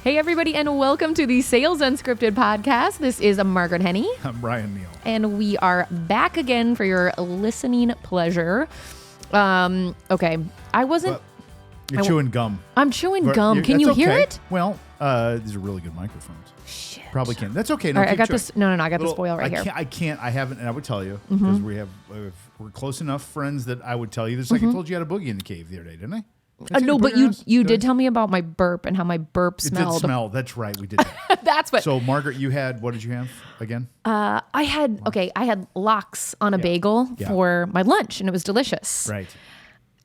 Hey, everybody, and welcome to the Sales Unscripted podcast. This is Margaret Henny. I'm Brian Neal. And we are back again for your listening pleasure. Okay, I wasn't... You're chewing gum. I'm chewing gum. Can you hear it? Well, these are really good microphones. Shit. Probably can. That's okay. No, All right, I got chewing. this. No, I got this foil right here. I haven't, and I would tell you, because we're close enough friends that I would tell you this. Like I told you, I had a boogie in the cave the other day, didn't I? No, but you did tell me about my burp and how my burp smelled. It did smell. That's right. We did that. That's what. So, Margaret, you had, what did you have again? I had lox on a bagel for my lunch, and it was delicious. Right.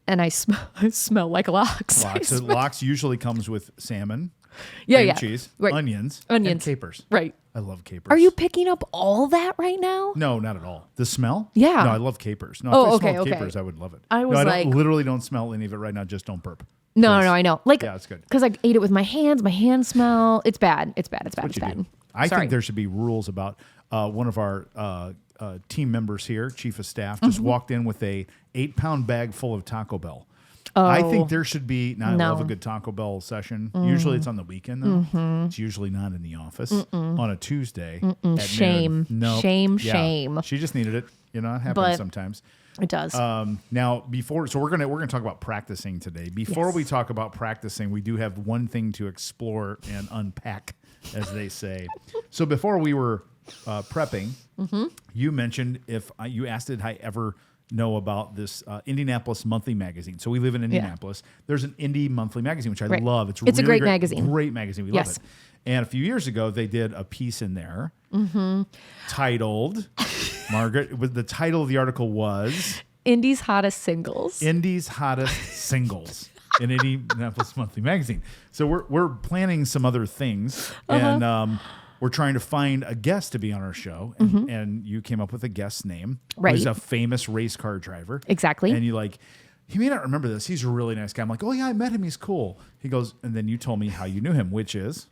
And I smell like lox. Lox usually comes with salmon, cheese, right. onions, and capers. Right. I love capers. Are you picking up all that right now? No, not at all. The smell? Yeah. No, I love capers. No, if I smelled capers, I would love it. I literally don't smell any of it right now. Just don't burp. No, I know. Yeah, it's good. Because I ate it with my hands. My hands smell. It's bad. It's bad. I think there should be rules about one of our team members here, chief of staff, just walked in with a 8-pound bag full of Taco Bell. Oh. I think there should be. Now, I love a good Taco Bell session. Usually it's on the weekend, though. It's usually not in the office on a Tuesday. At shame. Noon. Shame. She just needed it. You know, it happens sometimes. It does. Now, we're gonna talk about practicing today. Before we talk about practicing, we do have one thing to explore and unpack, as they say. So before we were prepping, you mentioned you asked did I ever know about this Indianapolis monthly magazine. So we live in Indianapolis. There's an Indy monthly magazine, which I love. It's really a great magazine. Great magazine. We love it. And a few years ago, they did a piece in there titled, Margaret, the title of the article was... Indy's Hottest Singles. Indy's Hottest Singles in Indianapolis monthly magazine. So we're planning some other things, and we're trying to find a guest to be on our show, and you came up with a guest's name. Right. He's a famous race car driver. Exactly. And he may not remember this. He's a really nice guy. I'm like, oh, yeah, I met him. He's cool. He goes, and then you told me how you knew him, which is?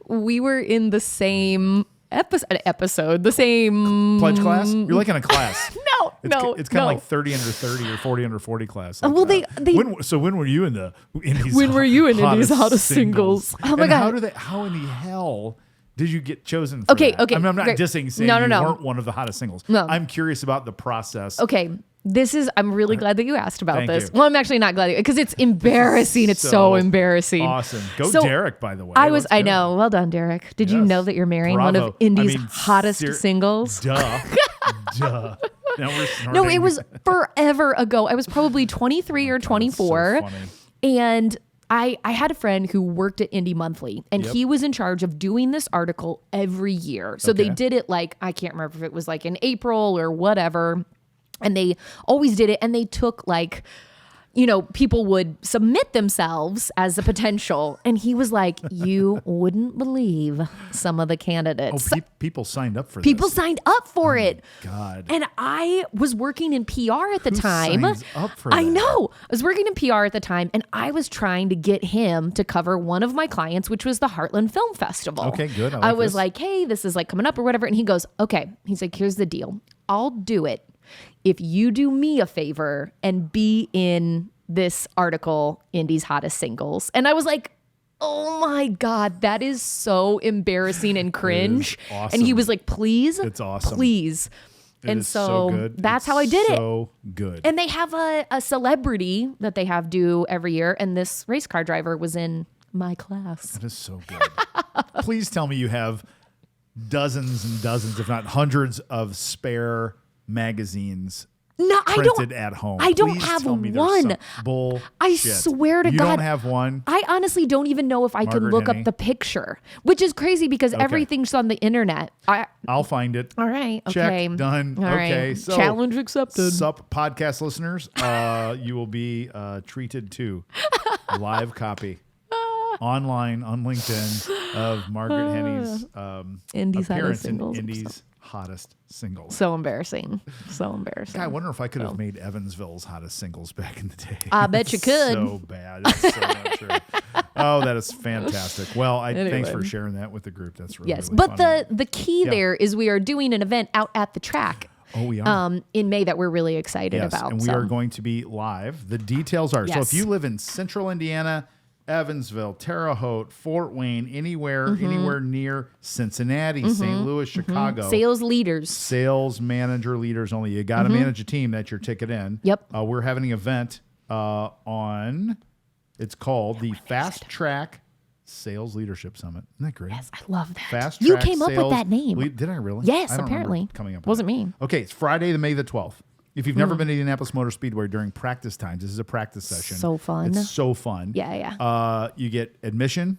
We were in the same episode, the same... Pledge class? You're like in a class. No. It's kind of like 30 under 30 or 40 under 40 class. Like, when were you in the Indy's Indy's Hottest Singles? Oh, my God. How in the hell... did you get chosen for that? I mean, I'm not dissing saying you weren't one of the hottest singles. No. I'm curious about the process. Okay. I'm really glad that you asked about Thank this. you. Well, I'm actually not glad because it's embarrassing. It's so embarrassing. Awesome. Go Derek, by the way. I know. Well done, Derek. Did you know that you're marrying one of Indy's hottest singles? Duh. Now we're snorting. No, it was forever ago. I was probably 23 or 24. So funny. And I had a friend who worked at Indy Monthly, and he was in charge of doing this article every year. So they did it I can't remember if it was in April or whatever. And they always did it. And they took people would submit themselves as a potential. And he was like, you wouldn't believe some of the candidates. Oh, people signed up for this. People signed up for it. God. And I was working in PR at the time. Signs up for that? I know. I was working in PR at the time, and I was trying to get him to cover one of my clients, which was the Heartland Film Festival. Okay, good. I was like, hey, this is coming up or whatever. And he goes, okay. He's like, here's the deal. I'll do it if you do me a favor and be in this article, Indy's Hottest Singles. And I was like, oh my God, that is so embarrassing and cringe. Awesome. And he was like, please, it's awesome. Please. And so good. That's how I did it. So good. And they have a celebrity that they have do every year. And this race car driver was in my class. That is so good. Please tell me you have dozens and dozens, if not hundreds, of spare magazines printed at home. I don't have one. Bullshit. I swear to God. You don't have one? I honestly don't even know if I can look up the picture, which is crazy because everything's on the internet. I'll find it. All right. Check. Okay. Done. All okay. Right. So, challenge accepted. Sup, podcast listeners, you will be treated to a live copy online on LinkedIn of Margaret Henny's appearance in Indy's Hottest Singles. So embarrassing. God, I wonder if I could have made Evansville's Hottest Singles back in the day. I bet you could. So bad. It's so not true. Oh, that is fantastic. Well, thanks for sharing that with the group. That's really, really but funny. the key there is we are doing an event out at the track. Oh, we are. In May that we're really excited about. And we are going to be live. The details are, so if you live in central Indiana, Evansville, Terre Haute, Fort Wayne, anywhere near Cincinnati, St. Louis, Chicago. Sales leaders. Sales manager leaders only. You got to manage a team. That's your ticket in. Yep. We're having an event it's called the Fast Track Sales Leadership Summit. Isn't that great? Yes, I love that. Fast You Track came up with Sales that name. Did I really? Yes, I don't apparently. remember coming up with Wasn't that. me. Okay, it's Friday, May the 12th. If you've never been to Indianapolis Motor Speedway during practice times, this is a practice session. So fun. It's so fun. Yeah. You get admission.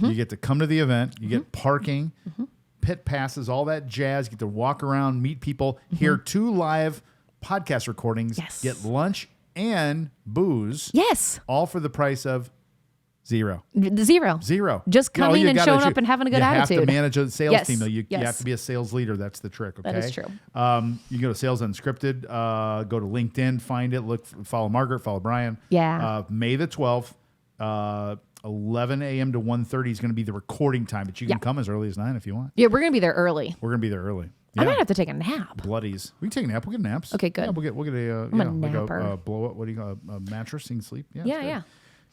You get to come to the event. You get parking, pit passes, all that jazz. You get to walk around, meet people, hear 2 live podcast recordings, get lunch and booze. Yes. All for the price of $0. Zero. Just coming and showing up and having a good attitude. You have to manage a sales team, though. You Yes. have to be a sales leader. That's the trick, okay? That is true. You go to Sales Unscripted, go to LinkedIn, find it, follow Margaret, follow Bryan. Yeah. May the 12th, 11 a.m. to 1:30 is going to be the recording time, but you can come as early as 9 if you want. Yeah, we're going to be there early. We're going to be there early. I might have to take a nap. Bloodies. We can take a nap. We'll get naps. Okay, good. Yeah, we'll get a, I'm a napper. blow up, what do you call a mattress and sleep? Yeah. Yeah.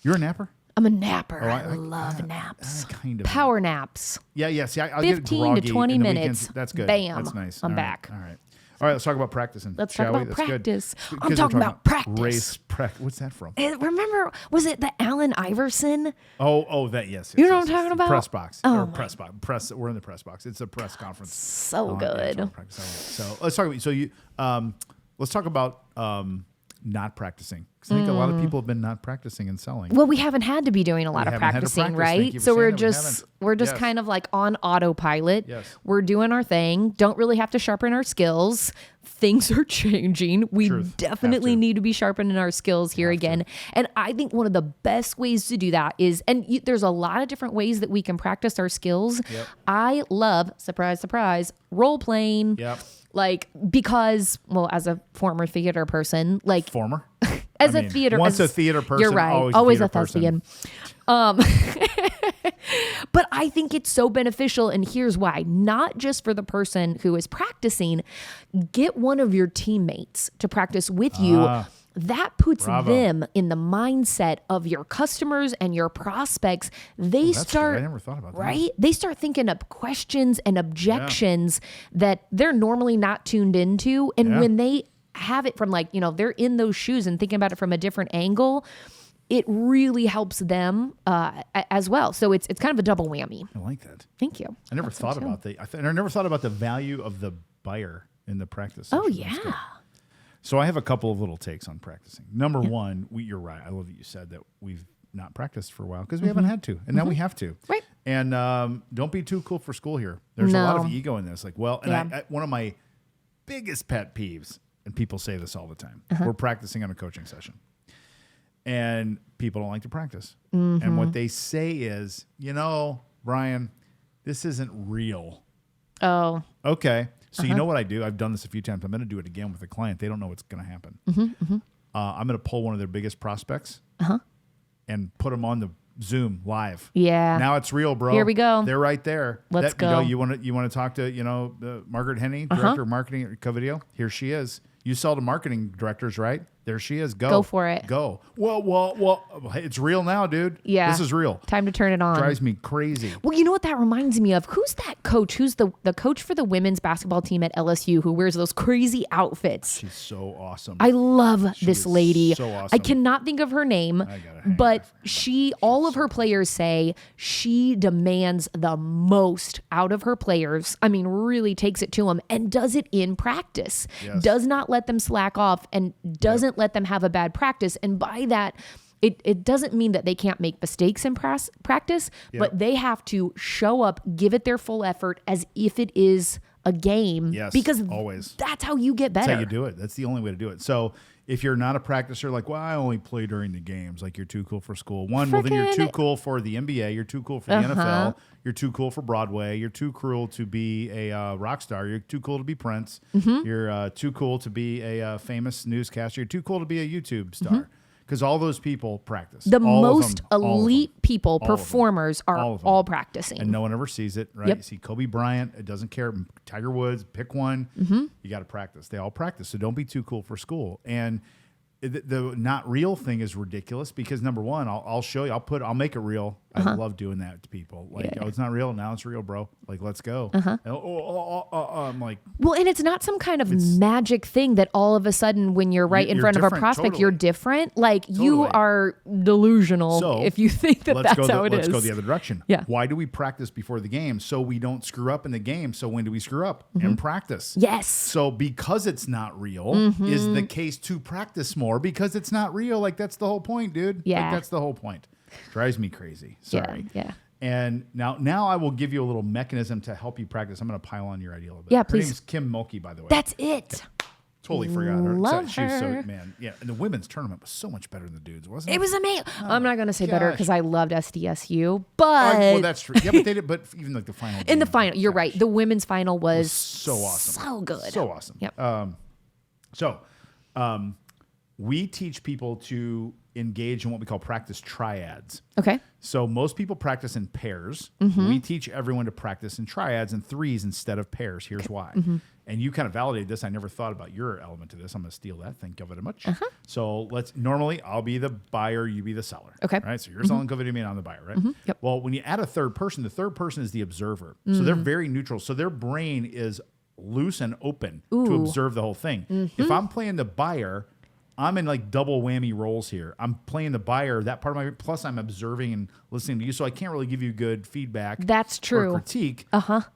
You're a napper? I'm a napper. Oh, I love naps. Kind of. Power naps. Yeah. See, I'll 15 get to groggy 20 in the minutes. weekends. That's good. Bam. That's nice. I'm All right. back. All right, let's talk about practicing. Let's talk about practice. Good. I'm talking about practice. Race practice. What's that from? Remember, was it the Allen Iverson? Oh, that yes. You know what I'm talking about? Press box. Oh, or press box. We're in the press box. It's a press conference. So good. So let's talk about. Let's talk about not practicing. Because I think a lot of people have been not practicing and selling. Well, we haven't had to be doing a lot of practicing, right? So we're just kind of like on autopilot. Yes. We're doing our thing. Don't really have to sharpen our skills. Things are changing. We definitely need to be sharpening our skills here again. And I think one of the best ways to do that is, there's a lot of different ways that we can practice our skills. Yep. I love, surprise, surprise, role playing. Yep. Because, as a former theater person, former? As a theater person, you're right. Always a thespian. But I think it's so beneficial, and here's why. Not just for the person who is practicing, get one of your teammates to practice with you. That puts them in the mindset of your customers and your prospects. They start, good. I never thought about that. Right? They start thinking of questions and objections that they're normally not tuned into. And when they have it from they're in those shoes and thinking about it from a different angle, it really helps them as well. So it's kind of a double whammy. I like that. Thank you. I never thought about I never thought about the value of the buyer in the practice. Oh, session. yeah. So I have a couple of little takes on practicing. Number one, you're right. I love that you said that we've not practiced for a while because we haven't had to, and now we have to. Right. And don't be too cool for school here. There's a lot of ego in this. One of my biggest pet peeves, and people say this all the time, we're practicing on a coaching session. And people don't like to practice. And what they say is, Bryan, this isn't real. Oh. Okay. So you know what I do? I've done this a few times. I'm going to do it again with a client. They don't know what's going to happen. I'm going to pull one of their biggest prospects and put them on the Zoom live. Yeah. Now it's real, bro. Here we go. They're right there. Let's go. You want to talk to Margaret Henney, director of marketing at Covideo? Here she is. You sell to marketing directors, right? There she is. Go for it. Go. Well. It's real now, dude. Yeah. This is real. Time to turn it on. Drives me crazy. Well, you know what that reminds me of? Who's that coach? Who's the coach for the women's basketball team at LSU who wears those crazy outfits? She's so awesome. I love this lady. So awesome. I cannot think of her name, but all of her players say she demands the most out of her players. I mean, really takes it to them and does it in practice. Yes. Does not let them slack off and doesn't let them have a bad practice. And by that, it doesn't mean that they can't make mistakes in practice, but they have to show up, give it their full effort as if it is a game. Yes, because always. That's how you get better. That's how you do it. That's the only way to do it. So if you're not a practicer, I only play during the games, you're too cool for school. Well, then you're too cool for the NBA. You're too cool for the NFL. You're too cool for Broadway. You're too cool to be a rock star. You're too cool to be Prince. You're too cool to be a famous newscaster. You're too cool to be a YouTube star. Because all those people practice. The most elite people, performers, are all practicing. And no one ever sees it, right? Yep. You see Kobe Bryant, it doesn't care. Tiger Woods, pick one. You got to practice. They all practice. So don't be too cool for school. And the not real thing is ridiculous because number one, I'll show you, I'll make it real. I love doing that to people. Like, oh, it's not real. Now it's real, bro. Like, let's go. And, I'm like, well, and it's not some kind of magic thing that all of a sudden when you're right in front of a prospect, you're different. Like you are delusional if you think that's how it is. Let's go the other direction. Yeah. Why do we practice before the game? So we don't screw up in the game. So when do we screw up? In practice. Yes. So because it's not real is the case to practice more because it's not real. Like that's the whole point, dude. Yeah. Like that's the whole point. Drives me crazy. Sorry. Yeah. And now I will give you a little mechanism to help you practice. I'm going to pile on your idea a little bit. Yeah, her please. name's Kim Mulkey, by the way. That's it. Totally forgot her. Love She was so, her. man. Yeah, and the women's tournament was so much better than the dudes, wasn't it? It was amazing. I'm not going to say better gosh. because I loved SDSU, but well, that's true. Yeah, but they did. But even like the final. in the final, you're right. The women's final was so awesome. so good. So awesome. Yep. We teach people to engage in what we call practice triads. Okay. So most people practice in pairs. We teach everyone to practice in triads and threes instead of pairs. Here's why. And you kind of validated this. I never thought about your element to this. I'm going to steal that. Thank you very much. So normally I'll be the buyer, you be the seller. Okay. Right. So you're selling COVID and I'm the buyer, right? Yep. Well, when you add a third person, the third person is the observer. So they're very neutral. So their brain is loose and open to observe the whole thing. If I'm playing the buyer, I'm in like double whammy roles here. I'm playing the buyer, that part of my, plus I'm observing and listening to you. So I can't really give you good feedback. That's true. Or critique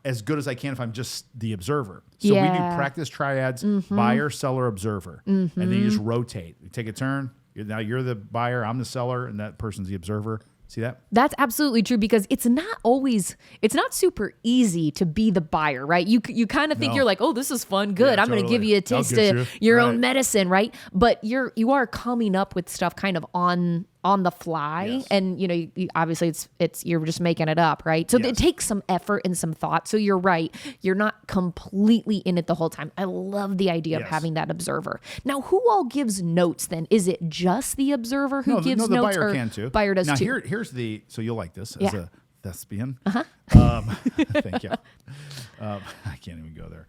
as good as I can if I'm just the observer. So we do practice triads, buyer, seller, observer. And then you just rotate. You take a turn. Now you're the buyer, I'm the seller, and that person's the observer. See that? That's absolutely true because it's not super easy to be the buyer, right? You kind of think you're like, oh, this is fun, good. I'm going to give you a taste of your own medicine, right? But you are coming up with stuff kind of on the fly, and obviously you're just making it up, right? So it takes some effort and some thought. So you're right, you're not completely in it the whole time. I love the idea of having that observer. Now, who all gives notes? Then is it just the obserber who gives the notes, buyer or can too? Buyer does now, too? Here's so you'll like this as a thespian. Thank you. I can't even go there.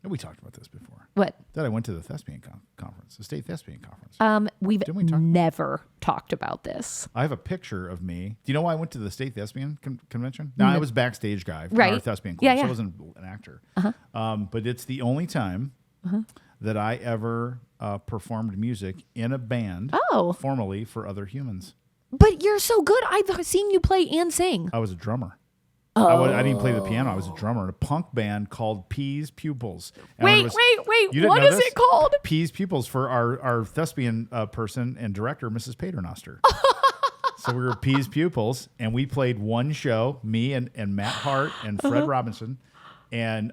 We talked about this before. What? That I went to the thespian conference, the state thespian conference. We've never talked about this. I have a picture of me. Do you know why I went to the state thespian convention? Now, I was backstage guy for our thespian class. So I wasn't an actor. But it's the only time that I ever performed music in a band formally for other humans. But you're so good. I've seen you play and sing. I was a drummer. I didn't play the piano. I was a drummer in a punk band called Peas Pupils. And wait. What is it called? Peas Pupils for our thespian person and director, Mrs. Paternoster. So we were Peas Pupils, and we played one show, me and Matt Hart and Fred Robinson. And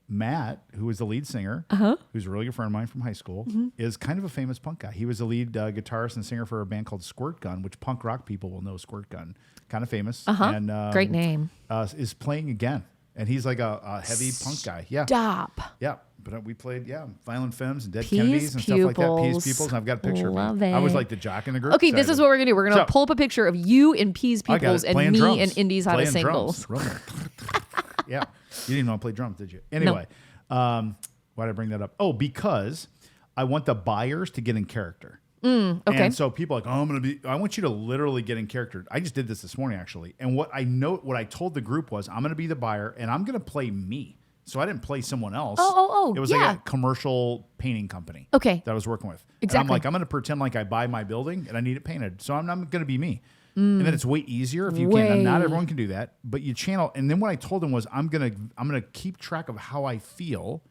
Matt, who was the lead singer, who's a really good friend of mine from high school, is kind of a famous punk guy. He was the lead guitarist and singer for a band called Squirt Gun, which punk rock people will know Squirt Gun. Kind of famous. And, great name. Is playing again. And he's like a heavy punk guy. Yeah. Stop. Yeah. But we played, Violent Femmes and Dead Kennedys and stuff like that. Peas Pupils. And I've got a picture of me. I was like the jock in the group. Okay, this is what we're going to do. We're going to pull up a picture of you in Peas Pupils and me drums. and Indies How to Singles. Yeah. You didn't even know I played drums, did you? Anyway, why did I bring that up? Oh, because I want the buyers to get in character. Okay. And so people are like, I want you to literally get in character. I just did this morning, actually. And what I told the group was, I'm going to be the buyer and I'm going to play me. So I didn't play someone else. It was like a commercial painting company. Okay. That I was working with. Exactly. And I'm like, I'm going to pretend like I buy my building and I need it painted. So I'm going to be me. And then it's way easier if you can. And not everyone can do that, but you channel. And then what I told them was, I'm gonna keep track of how I feel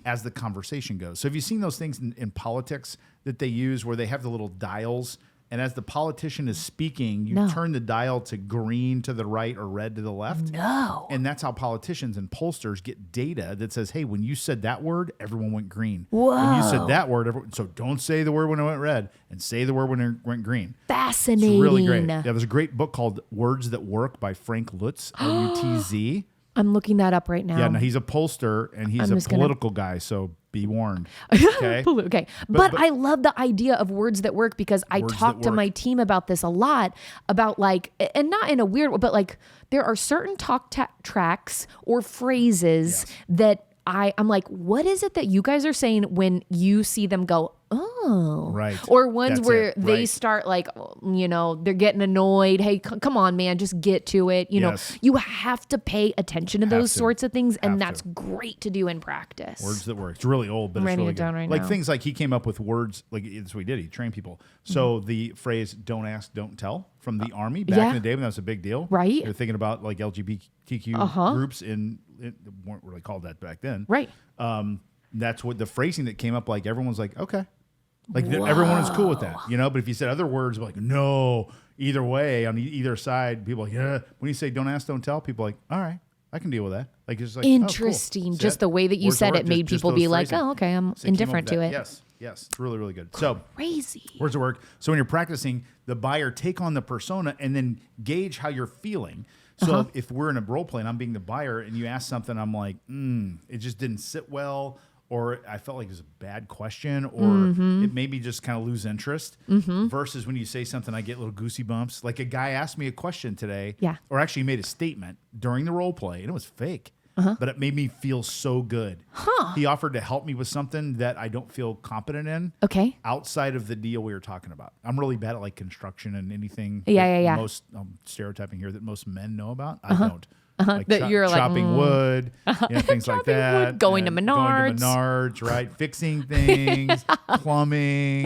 as the conversation goes. So have you seen those things in politics that they use where they have the little dials, and as the politician is speaking, you turn the dial to green to the right or red to the left? No. And that's how politicians and pollsters get data that says, hey, when you said that word, everyone went green. Whoa. When you said that word, so don't say the word when it went red and say the word when it went green. Fascinating. It's really great. Yeah, there's a great book called Words That Work by Frank Lutz, Lutz. I'm looking that up right now. Yeah, no, he's a pollster and he's a political guy, so be warned. Okay. Okay. But I love the idea of words that work because I talk to my team about this a lot, about like, and not in a weird way, but like there are certain talk tracks or phrases that I'm like, what is it that you guys are saying when you see them go, oh, oh. Right. Or ones That's where it. they Right. start like, they're getting annoyed. Hey, come on, man, just get to it. Yes. You have to pay attention to those to. sorts of things, and Have that's to. great to do in practice. Words that work. It's really old, but I'm it's writing really it down good. right Like now. things like he came up with words, like it's what he did. He trained people. So the phrase "don't ask, don't tell" from the Army back Yeah. in the day when that was a big deal. Right. They were thinking about like LGBTQ groups it weren't really called that back then. Right. That's what the phrasing that came up. Like everyone's like, okay, like everyone is cool with that, But if you said other words like no, either way on either side, people are like, yeah. When you say "don't ask, don't tell," people are like, all right, I can deal with that. Like it's like Interesting. Oh, cool. Just the way that you Words said work, it made just people be those like, phrasing. oh, okay, I'm So he came up indifferent with to that. it. Yes, it's really, really good. So Crazy. words of work. So when you're practicing, the buyer take on the persona and then gauge how you're feeling. So if we're in a role play and I'm being the buyer and you ask something, I'm like, it just didn't sit well, or I felt like it was a bad question, or it made me just kind of lose interest. Versus when you say something, I get little goosey bumps. Like a guy asked me a question today, or actually made a statement during the role play, and it was fake. But it made me feel so good. He offered to help me with something that I don't feel competent in. Okay. Outside of the deal we were talking about. I'm really bad at like construction and anything. Yeah. Most stereotyping here that most men know about. I don't. Like That you're like, chopping wood, things like that. wood, going to and Menards. Going to Menards, right? Fixing things, plumbing,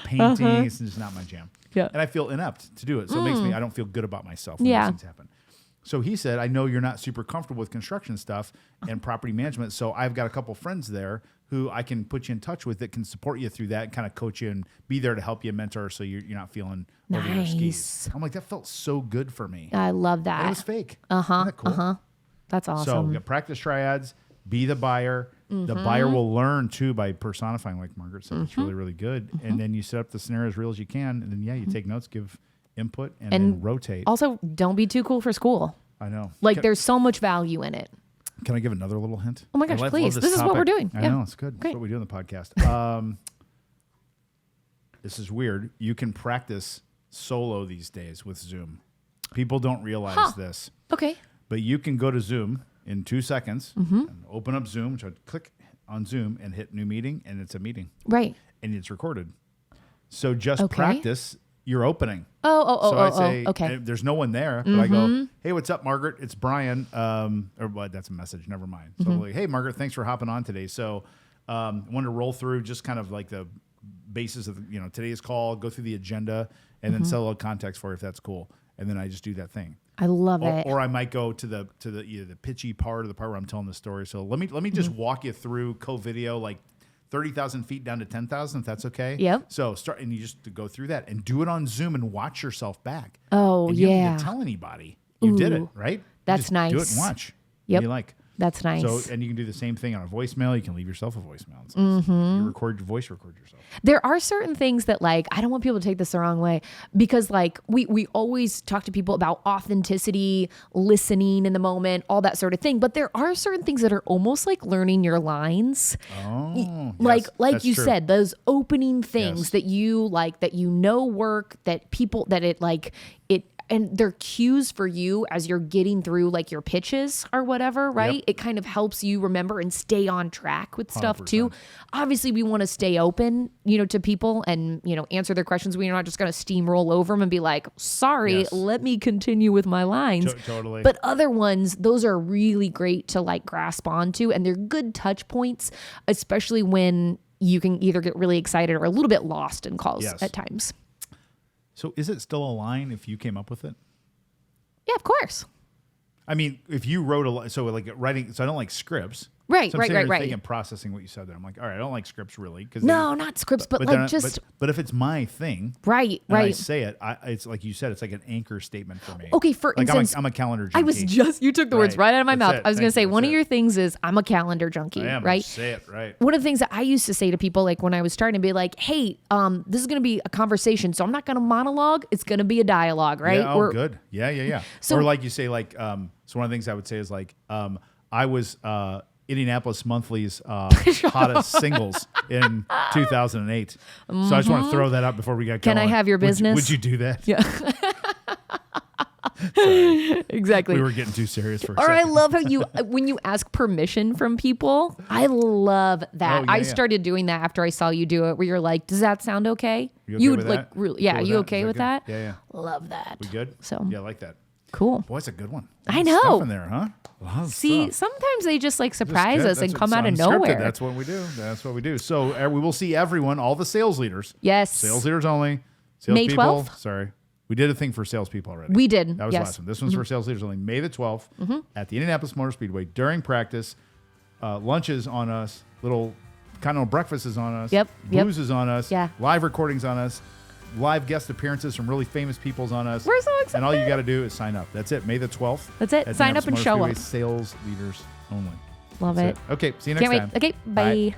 painting. It's just not my jam. Yeah. And I feel inept to do it. So it makes me, I don't feel good about myself when those things happen. So he said, I know you're not super comfortable with construction stuff and property management. So I've got a couple friends there who I can put you in touch with that can support you through that and kind of coach you and be there to help you, mentor, so you're not feeling over your skis. I'm like, that felt so good for me. I love that. And it was fake. Isn't that cool? That's awesome. So we got practice triads, be the buyer. The buyer will learn too by personifying, like Margaret said. It's really, really good. And then you set up the scenario as real as you can. And then, you take notes, give input, and then rotate. Also, don't be too cool for school. I know. Like, there's so much value in it. Can I give another little hint? Oh my gosh, please. This is what we're doing. I know, it's good. That's what we do on the podcast. This is weird. You can practice solo these days with Zoom. People don't realize this. Okay. But you can go to Zoom in 2 seconds and open up Zoom, which I'd click on Zoom and hit new meeting, and it's a meeting. Right. And it's recorded. So just practice your opening. So I say, okay. There's no one there, but I go, hey, what's up, Margaret? It's Bryan. That's a message. Never mind. So I'm like, hey, Margaret, thanks for hopping on today. So wanted to roll through just kind of like the basis of today's call, go through the agenda, and then set a little context for you if that's cool. And then I just do that thing. I love it. Or I might go to the either the pitchy part or the part where I'm telling the story. So let me just walk you through co-video, like 30,000 feet down to 10,000, if that's okay. Yep. So start, and you just go through that and do it on Zoom and watch yourself back. Oh, and you don't need to tell anybody. You did it, right? That's just nice. Do it and watch. Yep. What you like. That's nice. So, and you can do the same thing on a voicemail. You can leave yourself a voicemail. You record your voice, record yourself. There are certain things that, like, I don't want people to take this the wrong way, because like we always talk to people about authenticity, listening in the moment, all that sort of thing. But there are certain things that are almost like learning your lines. Oh, like yes, you true. said, those opening things Yes. that you like, that work, that people, that it like it. And they're cues for you as you're getting through like your pitches or whatever, right? Yep. It kind of helps you remember and stay on track with stuff 100%. too. Obviously, we want to stay open, to people and, answer their questions. We're not just going to steamroll over them and be like, sorry, Yes. let me continue with my lines. Totally. But other ones, those are really great to like grasp onto, and they're good touch points, especially when you can either get really excited or a little bit lost in calls at times. So is it still a line if you came up with it? Yeah, of course. I mean, if you wrote a line, so like writing, so I don't like scripts. Right, so I'm sitting there right. thinking, processing what you said there. I'm like, all right, I don't like scripts really. No, not scripts, but like just... But if it's my thing, right. I say it, it's like you said, it's like an anchor statement for me. Okay, for like instance... I'm a calendar junkie. You took the words right out of my mouth. I was going to say, one of your things is, I'm a calendar junkie, I am, right? Say it, right. One of the things that I used to say to people, like when I was starting to be like, hey, this is going to be a conversation, so I'm not going to monologue. It's going to be a dialogue, right? Yeah, good. Yeah. So, or like you say, like, so one of the things I would say is like, I was Indianapolis Monthly's hottest singles in 2008. So I just want to throw that up before we got going. Can I have your business? Would you do that? Yeah. Exactly. We were getting too serious for a Or second. I love how when you ask permission from people. I love that. Oh, yeah, I yeah. started doing that after I saw you do it, where you're like, "Does that sound okay?" You okay would with like, that? really, yeah. Cool with You that? okay Is with good? that? Yeah, yeah. Love that. We good? So Yeah, I like that. cool. Boy, it's a good one. I Lots of know. stuff in there, huh? Lots of See, stuff. sometimes they just like Just surprise good. us and That's come what- out of unscripted. nowhere. That's what we do. That's what we do. So we will see everyone, all the sales leaders. Yes. Sales leaders only. Sales May people, 12th? Sorry. We did a thing for salespeople already. We did. That was yes. the last one. This one's for sales leaders only. May the 12th at the Indianapolis Motor Speedway during practice. Lunches on us. Little continental breakfast is on us. Yep, yep. Booze is on us. Yeah. Live recordings on us. Live guest appearances from really famous people's on us. We're so excited. And all you got to do is sign up. That's it. May the 12th. That's it. at Sign up Indianapolis and Motor show Speedway, up. Sales leaders only. Love That's it. Okay. See you next Can't time. wait. Okay. Bye.